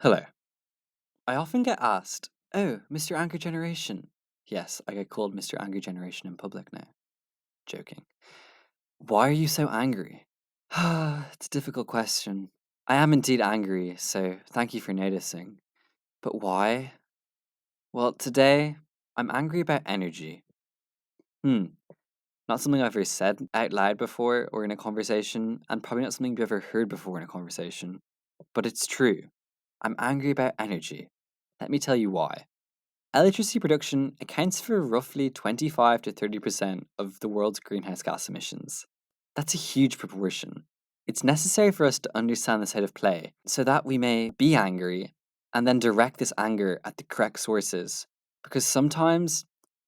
Hello. I often get asked, "Oh, Mr. Angry Generation." Yes, I get called Mr. Angry Generation in public now. Joking. Why are you so angry? It's a difficult question. I am indeed angry, so thank you for noticing. But why? Well, today, I'm angry about energy. Hmm, not something I've ever said out loud before or in a conversation, and probably not something you've ever heard before in a conversation. But it's true. I'm angry about energy. Let me tell you why. Electricity production accounts for roughly 25 to 30% of the world's greenhouse gas emissions. That's a huge proportion. It's necessary for us to understand this out of play so that we may be angry and then direct this anger at the correct sources. Because sometimes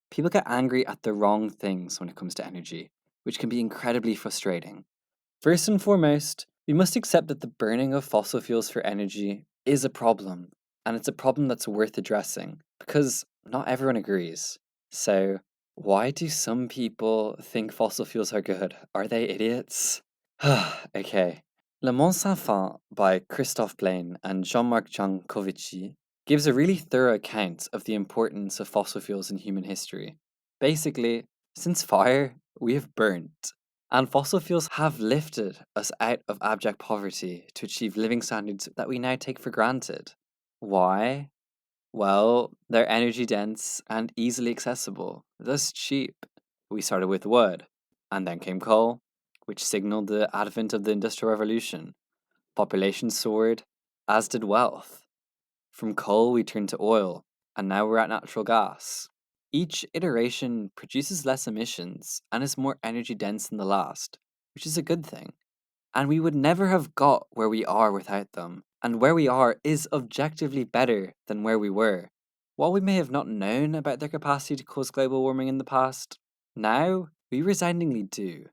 people get angry at the wrong things when it comes to energy, which can be incredibly frustrating. First and foremost, we must accept that the burning of fossil fuels for energy is a problem, and it's a problem that's worth addressing because not everyone agrees. So, why do some people think fossil fuels are good? Are they idiots? Okay. Le Monde Sans Fin by Christophe Blaine and Jean-Marc Jancovici gives a really thorough account of the importance of fossil fuels in human history. Basically, since fire, we have burnt. And fossil fuels have lifted us out of abject poverty to achieve living standards that we now take for granted. Why? Well, they're energy dense and easily accessible, thus cheap. We started with wood, and then came coal, which signaled the advent of the Industrial Revolution. Population soared, as did wealth. From coal, we turned to oil, and now we're at natural gas. Each iteration produces less emissions and is more energy dense than the last, which is a good thing. And we would never have got where we are without them. And where we are is objectively better than where we were. While we may have not known about their capacity to cause global warming in the past, now we resoundingly do.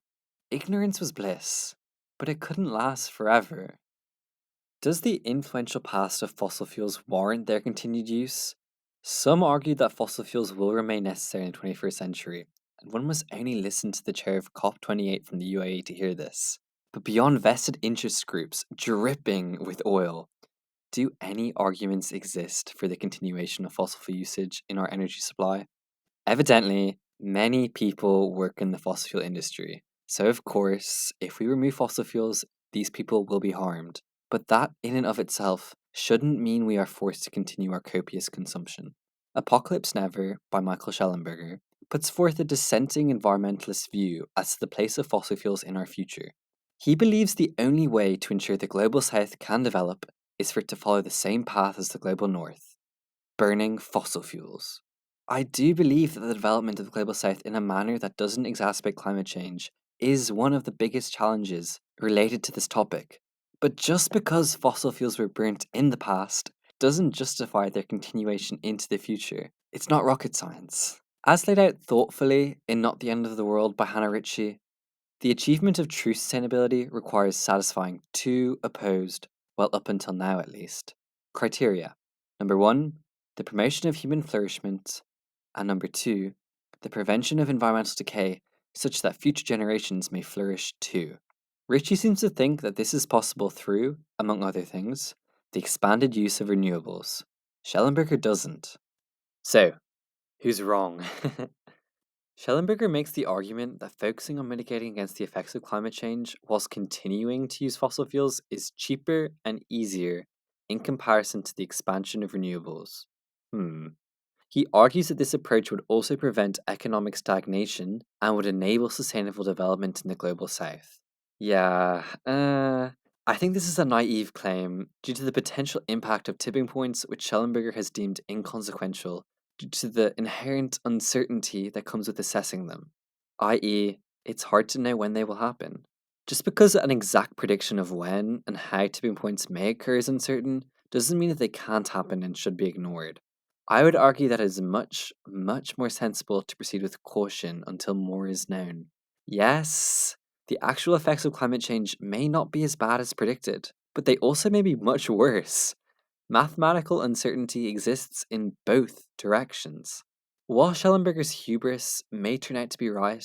Ignorance was bliss, but it couldn't last forever. Does the influential past of fossil fuels warrant their continued use? Some argue that fossil fuels will remain necessary in the 21st century, and one must only listen to the chair of COP28 from the UAE to hear this. But beyond vested interest groups dripping with oil, do any arguments exist for the continuation of fossil fuel usage in our energy supply? Evidently, many people work in the fossil fuel industry. So, of course, if we remove fossil fuels, these people will be harmed. But that, in and of itself, shouldn't mean we are forced to continue our copious consumption. Apocalypse Never, by Michael Schellenberger, puts forth a dissenting environmentalist view as to the place of fossil fuels in our future. He believes the only way to ensure the global south can develop is for it to follow the same path as the global north, burning fossil fuels. I do believe that the development of the global south in a manner that doesn't exacerbate climate change is one of the biggest challenges related to this topic. But just because fossil fuels were burnt in the past doesn't justify their continuation into the future. It's not rocket science. As laid out thoughtfully in Not the End of the World by Hannah Ritchie, the achievement of true sustainability requires satisfying two opposed, well, up until now at least, criteria. Number one, the promotion of human flourishment, and number two, the prevention of environmental decay such that future generations may flourish too. Ritchie seems to think that this is possible through, among other things, the expanded use of renewables. Schellenberger doesn't. So, who's wrong? Schellenberger makes the argument that focusing on mitigating against the effects of climate change whilst continuing to use fossil fuels is cheaper and easier in comparison to the expansion of renewables. He argues that this approach would also prevent economic stagnation and would enable sustainable development in the global south. Yeah, I think this is a naive claim due to the potential impact of tipping points, which Schellenberger has deemed inconsequential due to the inherent uncertainty that comes with assessing them, i.e., it's hard to know when they will happen. Just because an exact prediction of when and how tipping points may occur is uncertain doesn't mean that they can't happen and should be ignored. I would argue that it is much, much more sensible to proceed with caution until more is known. Yes, the actual effects of climate change may not be as bad as predicted, but they also may be much worse. Mathematical uncertainty exists in both directions. While Schellenberger's hubris may turn out to be right,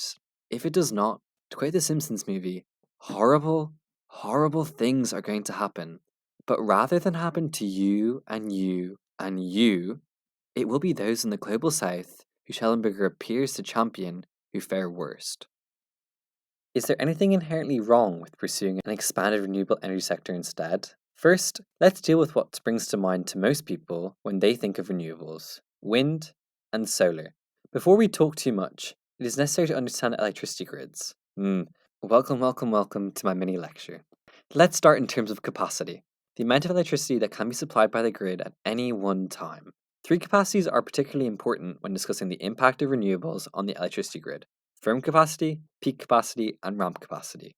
if it does not, to quote the Simpsons movie, horrible, horrible things are going to happen. But rather than happen to you and you and you, it will be those in the global south who Schellenberger appears to champion who fare worst. Is there anything inherently wrong with pursuing an expanded renewable energy sector instead? First, let's deal with what springs to mind to most people when they think of renewables: wind and solar. Before we talk too much, it is necessary to understand electricity grids. Welcome to my mini lecture. Let's start in terms of capacity, the amount of electricity that can be supplied by the grid at any one time. Three capacities are particularly important when discussing the impact of renewables on the electricity grid: firm capacity, peak capacity, and ramp capacity.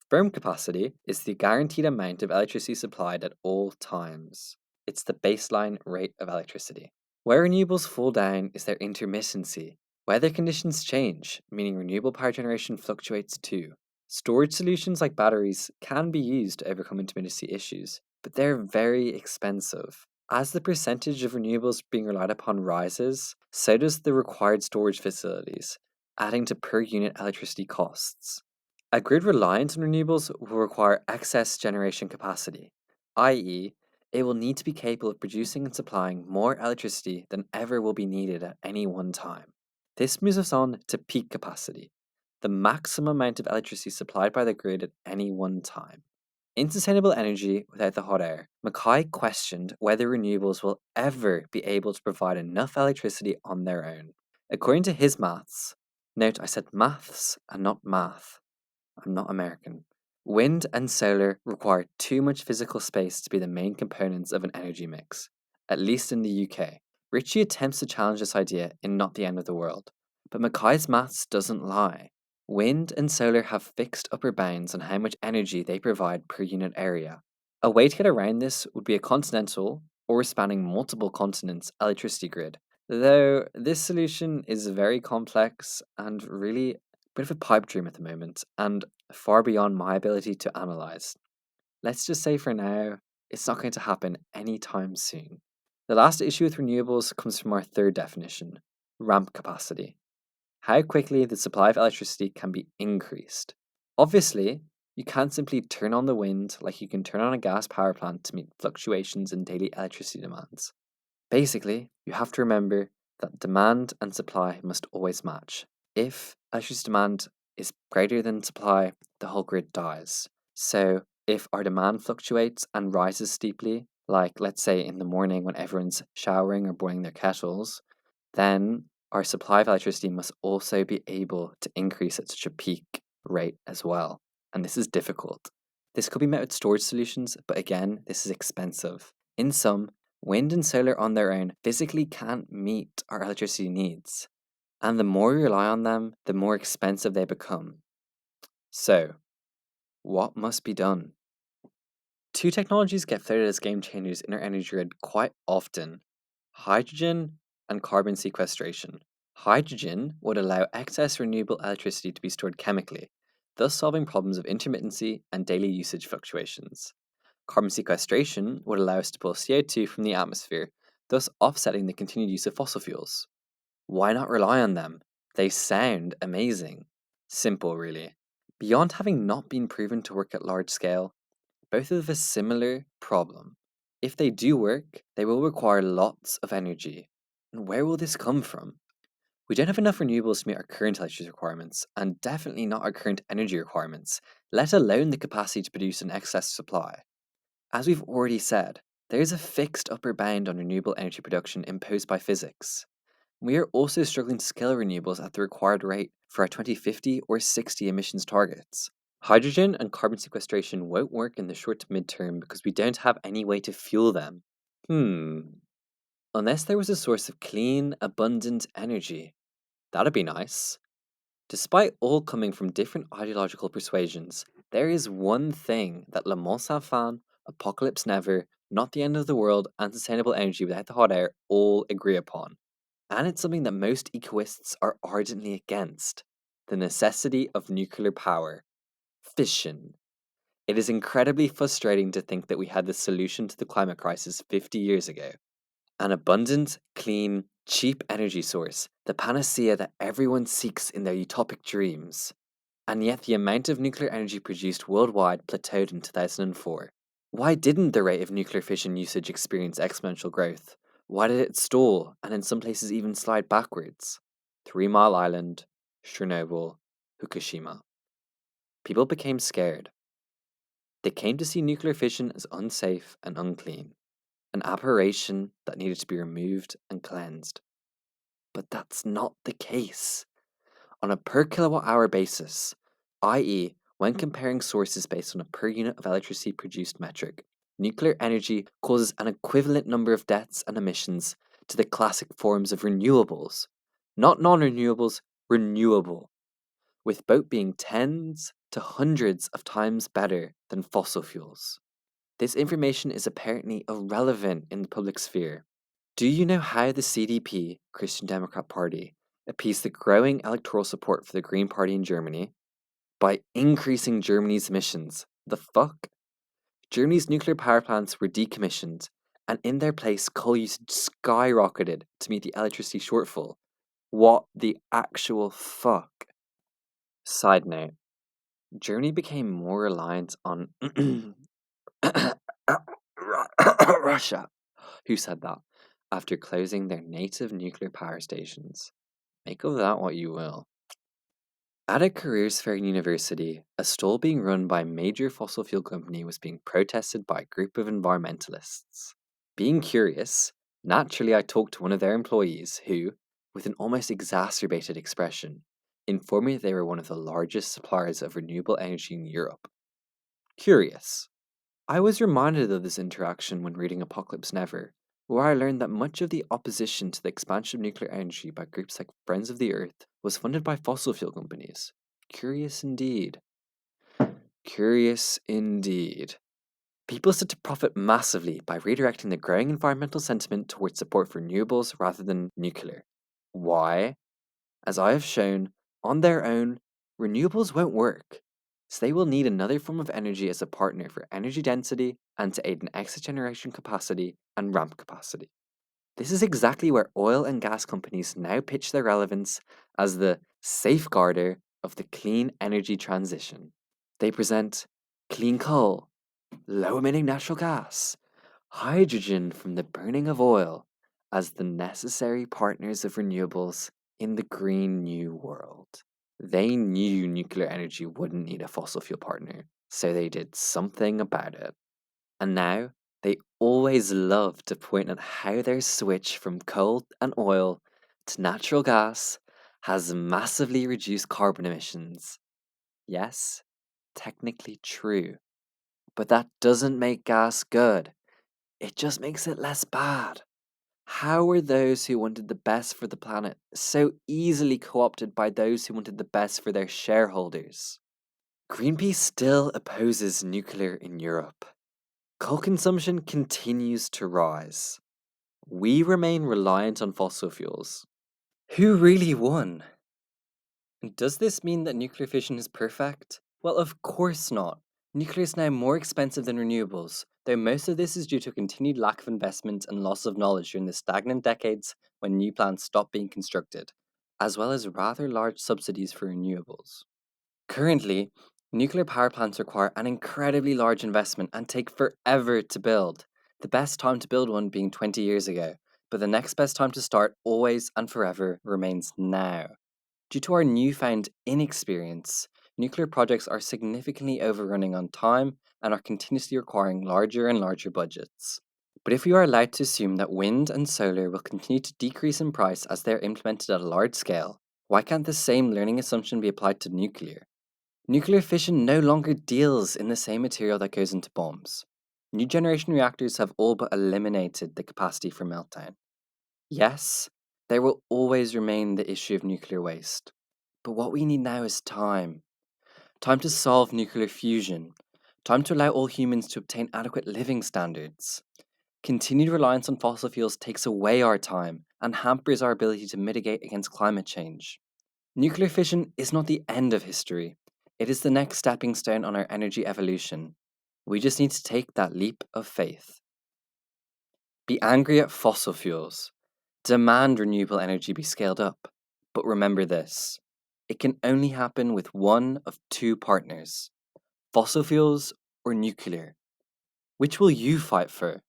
Firm capacity is the guaranteed amount of electricity supplied at all times. It's the baseline rate of electricity. Where renewables fall down is their intermittency. Weather conditions change, meaning renewable power generation fluctuates too. Storage solutions like batteries can be used to overcome intermittency issues, but they're very expensive. As the percentage of renewables being relied upon rises, so does the required storage facilities, adding to per unit electricity costs. A grid reliant on renewables will require excess generation capacity, i.e., it will need to be capable of producing and supplying more electricity than ever will be needed at any one time. This moves us on to peak capacity, the maximum amount of electricity supplied by the grid at any one time. In Sustainable Energy Without the Hot Air, Mackay questioned whether renewables will ever be able to provide enough electricity on their own. According to his maths, note I said maths and not math, I'm not American. Wind and solar require too much physical space to be the main components of an energy mix, at least in the UK. Ritchie attempts to challenge this idea in Not the End of the World, but Mackay's maths doesn't lie. Wind and solar have fixed upper bounds on how much energy they provide per unit area. A way to get around this would be a continental, or spanning multiple continents, electricity grid, though this solution is very complex and really bit of a pipe dream at the moment, and far beyond my ability to analyze. Let's just say for now, it's not going to happen anytime soon. The last issue with renewables comes from our third definition: ramp capacity. How quickly the supply of electricity can be increased. Obviously, you can't simply turn on the wind like you can turn on a gas power plant to meet fluctuations in daily electricity demands. Basically, you have to remember that demand and supply must always match. If electricity demand is greater than supply, the whole grid dies. So, if our demand fluctuates and rises steeply, like let's say in the morning when everyone's showering or boiling their kettles, then our supply of electricity must also be able to increase at such a peak rate as well. And this is difficult. This could be met with storage solutions, but again, this is expensive. In sum, wind and solar on their own physically can't meet our electricity needs. And the more we rely on them, the more expensive they become. So, what must be done? Two technologies get floated as game changers in our energy grid quite often: hydrogen and carbon sequestration. Hydrogen would allow excess renewable electricity to be stored chemically, thus solving problems of intermittency and daily usage fluctuations. Carbon sequestration would allow us to pull CO2 from the atmosphere, thus offsetting the continued use of fossil fuels. Why not rely on them? They sound amazing. Simple, really. Beyond having not been proven to work at large scale, both have a similar problem. If they do work, they will require lots of energy. And where will this come from? We don't have enough renewables to meet our current electricity requirements, and definitely not our current energy requirements, let alone the capacity to produce an excess supply. As we've already said, there is a fixed upper bound on renewable energy production imposed by physics. We are also struggling to scale renewables at the required rate for our 2050 or 60 emissions targets. Hydrogen and carbon sequestration won't work in the short to mid-term because we don't have any way to fuel them. Unless there was a source of clean, abundant energy. That'd be nice. Despite all coming from different ideological persuasions, there is one thing that Le Mans Sans Fin, Apocalypse Never, Not the End of the World, and Sustainable Energy Without the Hot Air all agree upon. And it's something that most ecoists are ardently against: the necessity of nuclear power. Fission. It is incredibly frustrating to think that we had the solution to the climate crisis 50 years ago. An abundant, clean, cheap energy source, the panacea that everyone seeks in their utopic dreams. And yet the amount of nuclear energy produced worldwide plateaued in 2004. Why didn't the rate of nuclear fission usage experience exponential growth? Why did it stall and in some places even slide backwards? 3 Mile Island, Chernobyl, Fukushima. People became scared. They came to see nuclear fission as unsafe and unclean, an aberration that needed to be removed and cleansed. But that's not the case. On a per kilowatt hour basis, i.e., when comparing sources based on a per unit of electricity produced metric, nuclear energy causes an equivalent number of deaths and emissions to the classic forms of renewables, not non renewables, renewable, with both being tens to hundreds of times better than fossil fuels. This information is apparently irrelevant in the public sphere. Do you know how the CDP, Christian Democrat Party, appeased the growing electoral support for the Green Party in Germany? By increasing Germany's emissions. The fuck? Germany's nuclear power plants were decommissioned, and in their place, coal usage skyrocketed to meet the electricity shortfall. What the actual fuck? Side note, Germany became more reliant on Russia. Who said that? After closing their native nuclear power stations. Make of that what you will. At a careers fair university, a stall being run by a major fossil fuel company was being protested by a group of environmentalists. Being curious, naturally I talked to one of their employees who, with an almost exacerbated expression, informed me they were one of the largest suppliers of renewable energy in Europe. Curious. I was reminded of this interaction when reading Apocalypse Never, where I learned that much of the opposition to the expansion of nuclear energy by groups like Friends of the Earth was funded by fossil fuel companies. Curious indeed. Curious indeed. People stood to profit massively by redirecting the growing environmental sentiment towards support for renewables rather than nuclear. Why? As I have shown, on their own, renewables won't work, so they will need another form of energy as a partner for energy density and to aid in exit generation capacity and ramp capacity. This is exactly where oil and gas companies now pitch their relevance as the safeguarder of the clean energy transition. They present clean coal, low emitting natural gas, hydrogen from the burning of oil as the necessary partners of renewables in the Green New World. They knew nuclear energy wouldn't need a fossil fuel partner, so they did something about it. And now, they always love to point at how their switch from coal and oil to natural gas has massively reduced carbon emissions. Yes, technically true. But that doesn't make gas good. It just makes it less bad. How were those who wanted the best for the planet so easily co opted by those who wanted the best for their shareholders? Greenpeace still opposes nuclear in Europe. Coal consumption continues to rise. We remain reliant on fossil fuels. Who really won? Does this mean that nuclear fission is perfect? Well, of course not. Nuclear is now more expensive than renewables, though most of this is due to a continued lack of investment and loss of knowledge during the stagnant decades when new plants stopped being constructed, as well as rather large subsidies for renewables. Currently, nuclear power plants require an incredibly large investment and take forever to build, the best time to build one being 20 years ago, but the next best time to start always and forever remains now. Due to our newfound inexperience, nuclear projects are significantly overrunning on time and are continuously requiring larger and larger budgets. But if we are allowed to assume that wind and solar will continue to decrease in price as they are implemented at a large scale, why can't the same learning assumption be applied to nuclear? Nuclear fission no longer deals in the same material that goes into bombs. New generation reactors have all but eliminated the capacity for meltdown. Yes, there will always remain the issue of nuclear waste. But what we need now is time. Time to solve nuclear fusion. Time to allow all humans to obtain adequate living standards. Continued reliance on fossil fuels takes away our time and hampers our ability to mitigate against climate change. Nuclear fission is not the end of history. It is the next stepping stone on our energy evolution. We just need to take that leap of faith. Be angry at fossil fuels. Demand renewable energy be scaled up. But remember this, it can only happen with one of two partners, fossil fuels or nuclear. Which will you fight for?